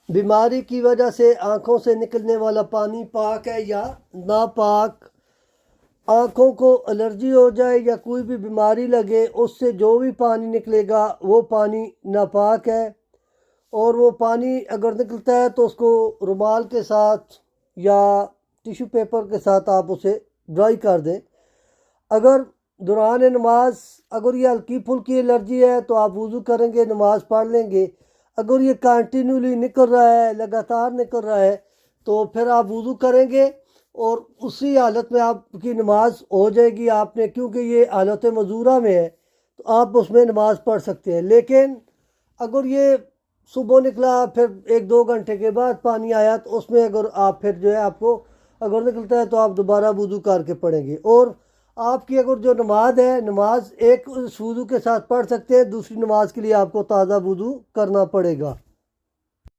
بیماری کی وجہ سے آنکھوں سے نکلنے والا پانی پاک ہے یا ناپاک؟ آنکھوں کو الرجی ہو جائے یا کوئی بھی بیماری لگے، اس سے جو بھی پانی نکلے گا وہ پانی ناپاک ہے، اور وہ پانی اگر نکلتا ہے تو اس کو رومال کے ساتھ یا ٹیشو پیپر کے ساتھ آپ اسے ڈرائی کر دیں۔ اگر دوران نماز اگر یہ ہلکی پھلکی الرجی ہے تو آپ وضو کریں گے، نماز پڑھ لیں گے۔ اگر یہ کنٹینیولی نکل رہا ہے، لگاتار نکل رہا ہے، تو پھر آپ وضو کریں گے اور اسی حالت میں آپ کی نماز ہو جائے گی۔ آپ نے کیونکہ یہ حالت مذورہ میں ہے تو آپ اس میں نماز پڑھ سکتے ہیں۔ لیکن اگر یہ صبح نکلا پھر 1-2 گھنٹے کے بعد پانی آیا تو اس میں اگر آپ پھر جو ہے آپ کو اگر نکلتا ہے تو آپ دوبارہ وضو کر کے پڑھیں گے، اور آپ کی اگر جو نماز ہے، نماز ایک وضو کے ساتھ پڑھ سکتے ہیں، دوسری نماز کے لیے آپ کو تازہ وضو کرنا پڑے گا۔